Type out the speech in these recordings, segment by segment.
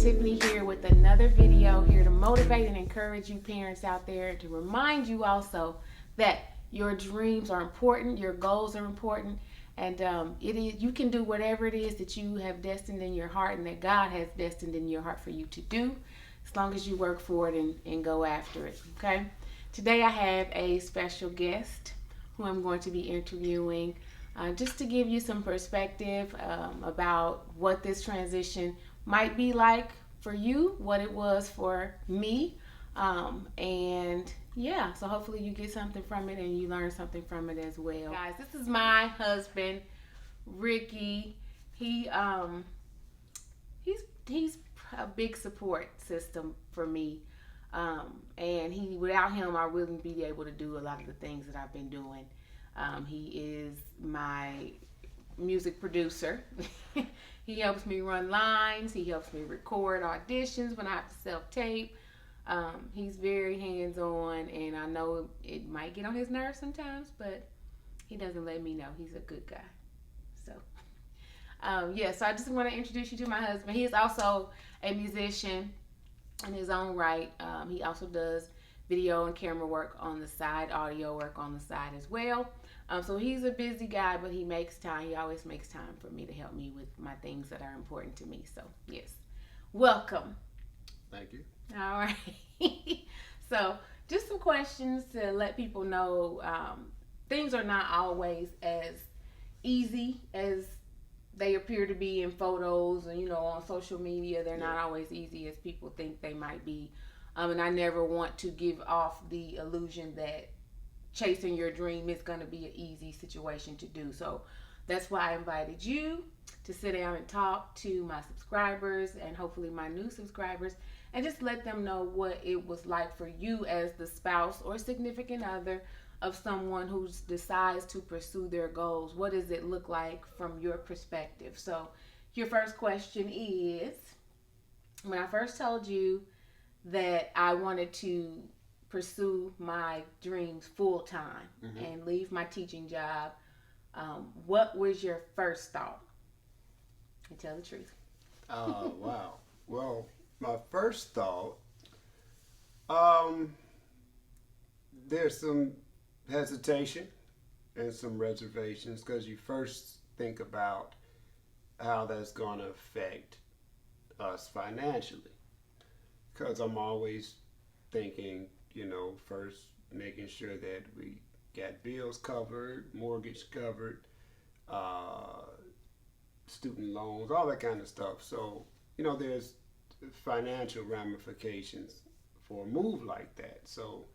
Tiffany here with another video here to motivate and encourage you parents out there, to remind you also that your dreams are important, your goals are important, and you can do whatever it is that you have destined in your heart and that God has destined in your heart for you to do, as long as you work for it and go after it. Okay. Today I have a special guest who I'm going to be interviewing, just to give you some perspective about what this transition might be like for you, what it was for me. And yeah, so hopefully you get something from it and you learn something from it as well. Guys, this is my husband, Ricky. He's a big support system for me. And without him, I wouldn't be able to do a lot of the things that I've been doing. He is my music producer. He helps me run lines. He helps me record auditions when I have to self-tape. He's very hands-on, and I know it might get on his nerves sometimes, but he doesn't let me know. He's a good guy. So, so I just want to introduce you to my husband. He is also a musician in his own right. He also does video and camera work on the side, audio work on the side as well. So he's a busy guy, but he makes time. He always makes time for me to help me with my things that are important to me. So, yes. Welcome. Thank you. All right. So, just some questions to let people know things are not always as easy as they appear to be in photos and, on social media. They're not always easy as people think they might be. And I never want to give off the illusion that chasing your dream is going to be an easy situation to do. So that's why I invited you to sit down and talk to my subscribers and hopefully my new subscribers, and just let them know what it was like for you as the spouse or significant other of someone who decides to pursue their goals. What does it look like from your perspective? So your first question is, when I first told you that I wanted to pursue my dreams full time and leave my teaching job, what was your first thought? And tell the truth. Oh, wow. Well, my first thought, there's some hesitation and some reservations, because you first think about how that's going to affect us financially. Because I'm always thinking, first making sure that we got bills covered, mortgage covered, student loans, all that kind of stuff. So, there's financial ramifications for a move like that. So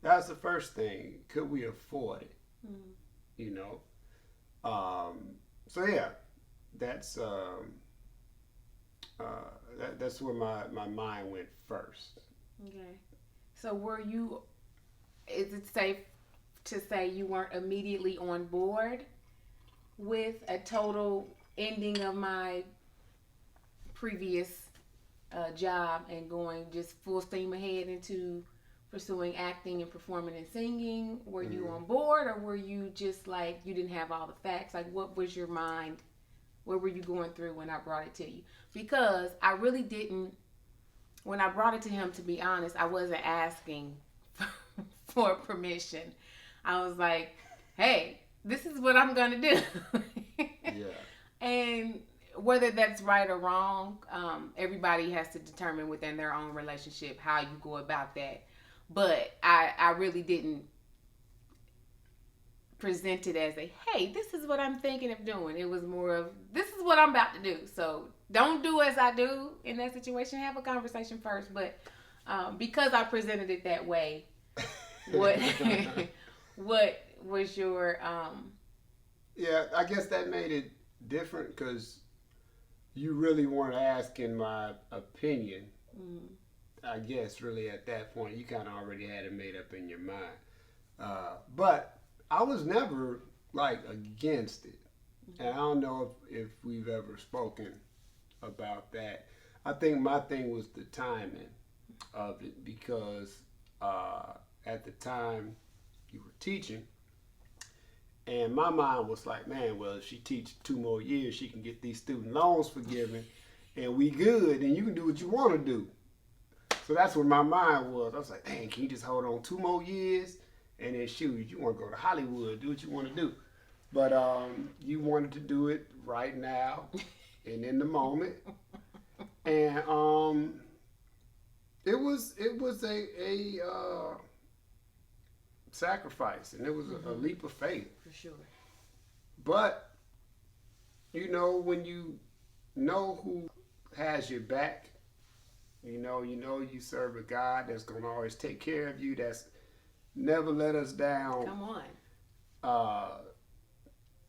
that's the first thing. Could we afford it? So yeah, that's that's where my mind went first. Okay. So is it safe to say you weren't immediately on board with a total ending of my previous job and going just full steam ahead into pursuing acting and performing and singing? Were you on board, or were you just like, you didn't have all the facts? Like, what was your mind? What were you going through when I brought it to you? Because I really didn't, when I brought it to him, to be honest, I wasn't asking for permission. I was like, hey, this is what I'm going to do. Yeah. And whether that's right or wrong, everybody has to determine within their own relationship how you go about that. But I really didn't present it as a, hey, this is what I'm thinking of doing. It was more of, this is what I'm about to do. So don't do as I do in that situation. Have a conversation first. But because I presented it that way, what what was your Yeah, I guess that made it different, because you really weren't asking my opinion. I guess really at that point you kind of already had it made up in your mind. But I was never like against it. And I don't know if we've ever spoken about that. I think my thing was the timing of it, because at the time you were teaching, and my mind was like, man, well, if she teaches 2 more years, she can get these student loans forgiven, and we good, and you can do what you want to do. So that's where my mind was. I was like, dang, can you just hold on 2 more years? And then shoot, you want to go to Hollywood, do what you want to do. But you wanted to do it right now and in the moment. And it was a sacrifice, and it was a leap of faith. For sure. But when you know who has your back, you serve a God that's gonna always take care of you. That's never let us down. Come on.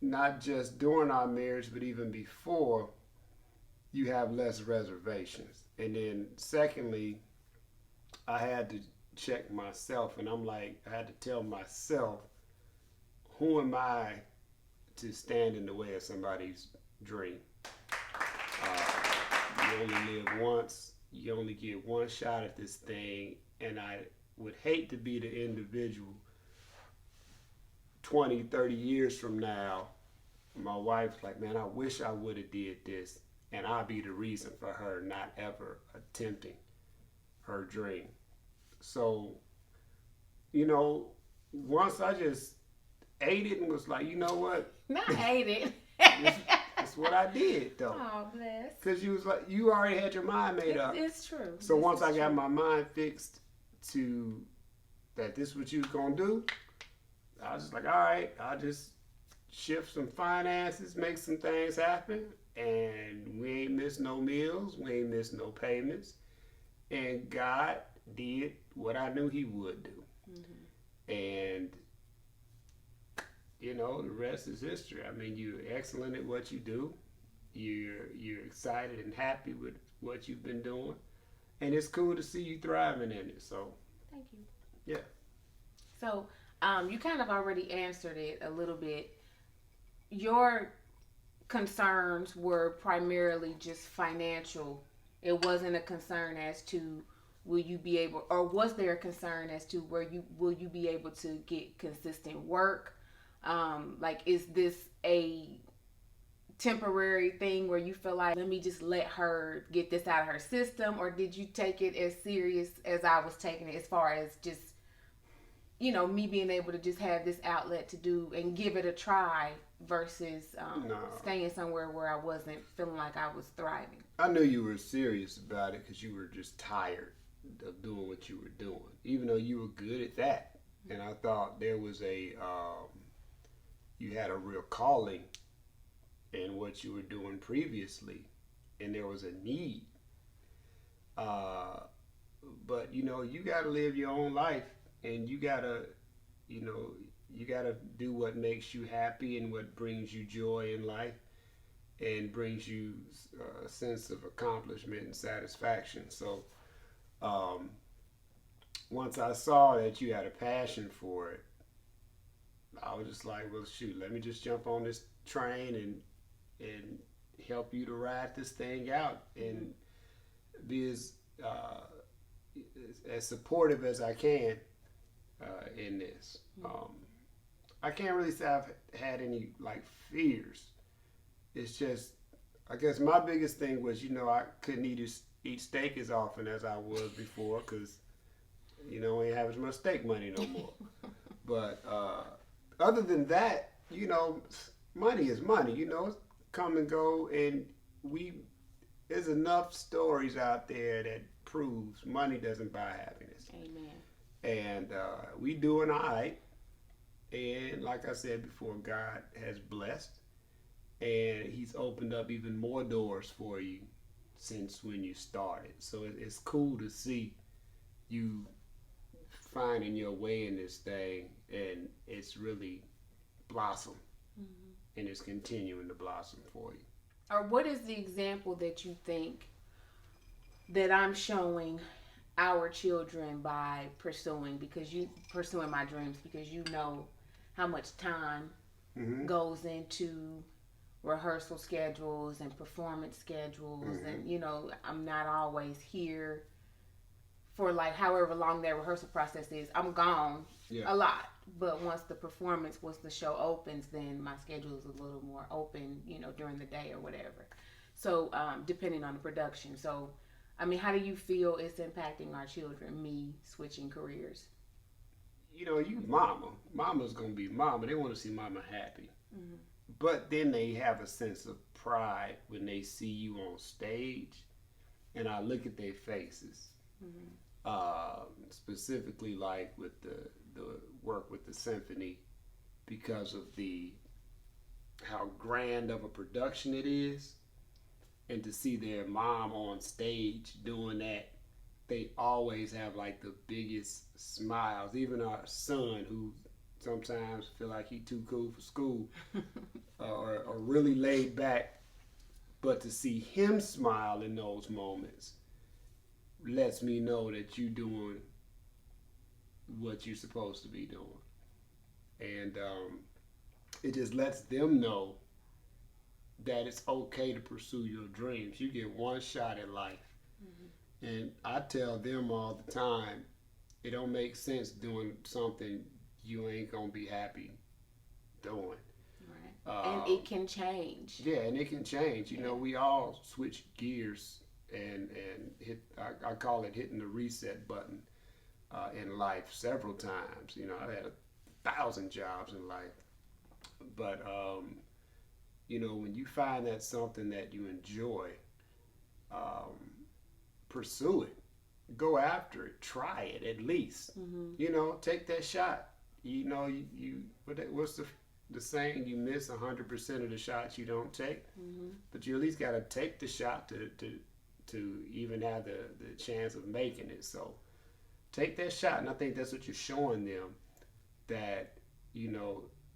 Not just during our marriage, but even before. You have less reservations. And then secondly, I had to check myself, and I had to tell myself, who am I to stand in the way of somebody's dream? You only live once. You only get one shot at this thing, and I would hate to be the individual 20, 30 years from now. My wife's like, man, I wish I would have did this, and I'll be the reason for her not ever attempting her dream. So, once I just ate it and was like, you know what? Not ate it. That's what I did, though. Oh, bless. Because you was like, you already had your mind made up. It's true. So once I got my mind fixed to that this is what you was going to do, I was just like, all right, I'll just shift some finances, make some things happen, and we ain't missed no meals, we ain't missed no payments, and God did what I knew He would do. And the rest is history. I mean, you're excellent at what you do. You're excited and happy with what you've been doing, and it's cool to see you thriving in it. So, thank you. Yeah. So, you kind of already answered it a little bit. Your concerns were primarily just financial. It wasn't a concern as to will you be able, or was there a concern as to will you be able to get consistent work? Is this a temporary thing where you feel like, let me just let her get this out of her system, or did you take it as serious as I was taking it, as far as just me being able to just have this outlet to do and give it a try versus No. staying somewhere where I wasn't feeling like I was thriving? I knew you were serious about it because you were just tired of doing what you were doing, even though you were good at that. And I thought there was you had a real calling in what you were doing previously, and there was a need. But you got to live your own life, and you gotta do what makes you happy and what brings you joy in life and brings you a sense of accomplishment and satisfaction. So once I saw that you had a passion for it, I was just like, well, shoot, let me just jump on this train and help you to ride this thing out and be as supportive as I can in this. I can't really say I've had any fears. It's just, I guess my biggest thing was, I couldn't eat steak as often as I was before because, I ain't have as much steak money no more. But other than that, money is money. It's come and go, and there's enough stories out there that proves money doesn't buy happiness. Amen. And we doing all right. And like I said before, God has blessed, and He's opened up even more doors for you since when you started. So it's cool to see you finding your way in this thing, and it's really blossomed, and it's continuing to blossom for you. Or what is the example that you think that I'm showing our children by pursuing my dreams, because how much time goes into rehearsal schedules and performance schedules, and I'm not always here for however long that rehearsal process is. I'm gone a lot, but once the show opens, then my schedule is a little more open, during the day or whatever. So depending on the production. So I mean, how do you feel it's impacting our children? Me switching careers. You mama. Mama's gonna be mama. They want to see mama happy. Mm-hmm. But then they have a sense of pride when they see you on stage, and I look at their faces. Mm-hmm. Specifically, like with the work with the symphony, because of the how grand of a production it is, and to see their mom on stage doing that, they always have like the biggest smiles. Even our son, who sometimes feel like he too cool for school, or really laid back, but to see him smile in those moments lets me know that you doing what you're supposed to be doing, and it just lets them know that it's okay to pursue your dreams. You get one shot at life. Mm-hmm. And I tell them all the time, it don't make sense doing something you ain't gonna be happy doing. Right. And it can change. Yeah, and it can change. We all switch gears and hit. I call it hitting the reset button in life several times. I've had 1,000 jobs in life, but when you find that something that you enjoy, pursue it, go after it, try it at least. Mm-hmm. Take that shot. What's the saying? You miss 100% of the shots you don't take, mm-hmm. but you at least got to take the shot to even have the chance of making it. So take that shot, and I think that's what you're showing them, that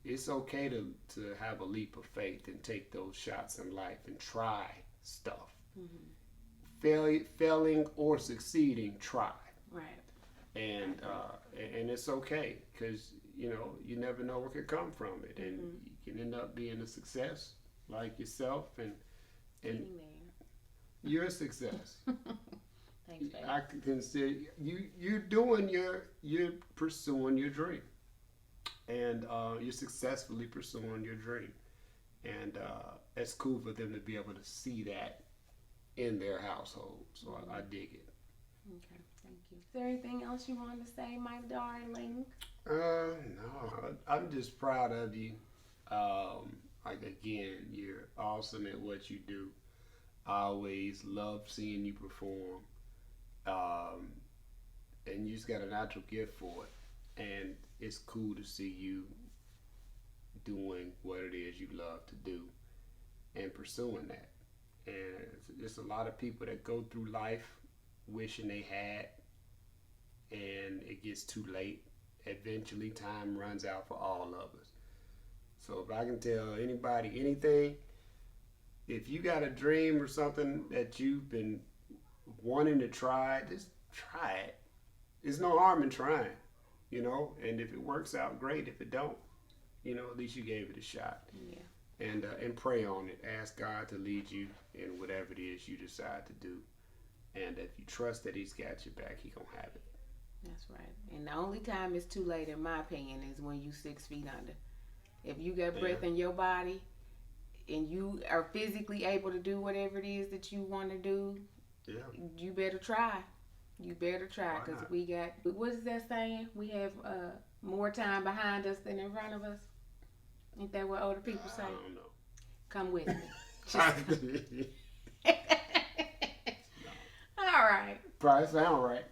it's okay to have a leap of faith and take those shots in life and try stuff. Mm-hmm. Failing or succeeding, try. Right. And it's okay, because you never know what could come from it, and mm-hmm. you can end up being a success like yourself, and Amen. You're a success. Thanks, babe. I consider you're pursuing your dream. And you're successfully pursuing your dream. And it's cool for them to be able to see that in their household. So I dig it. Okay, thank you. Is there anything else you want to say, my darling? No. I'm just proud of you. Again, you're awesome at what you do. I always love seeing you perform. And you just got a natural gift for it. And it's cool to see you doing what it is you love to do and pursuing that. And there's a lot of people that go through life wishing they had, and it gets too late. Eventually, time runs out for all of us. So if I can tell anybody anything, if you got a dream or something that you've been wanting to try, just try it. There's no harm in trying. And if it works out, great. If it don't, at least you gave it a shot. Yeah. And pray on it. Ask God to lead you in whatever it is you decide to do. And if you trust that He's got your back, He gonna have it. That's right. And the only time it's too late, in my opinion, is when you 6 feet under. If you got breath in your body and you are physically able to do whatever it is that you want to do, you better try. You better try, because we got, what is that saying? We have more time behind us than in front of us. Ain't that what older people say? I don't know. Come with me. All right. Probably sound right.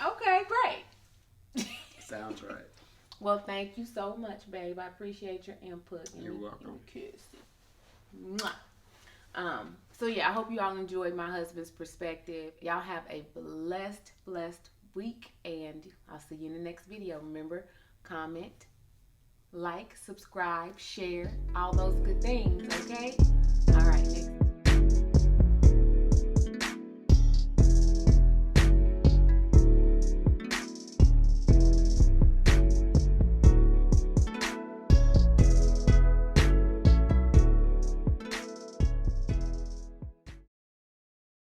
Okay, great. Sounds right. Well, thank you so much, babe. I appreciate your input. You're welcome. Mwah. So yeah, I hope you all enjoyed my husband's perspective. Y'all have a blessed week, and I'll see you in the next video. Remember, comment, like, subscribe, share, all those good things, okay? All right, next.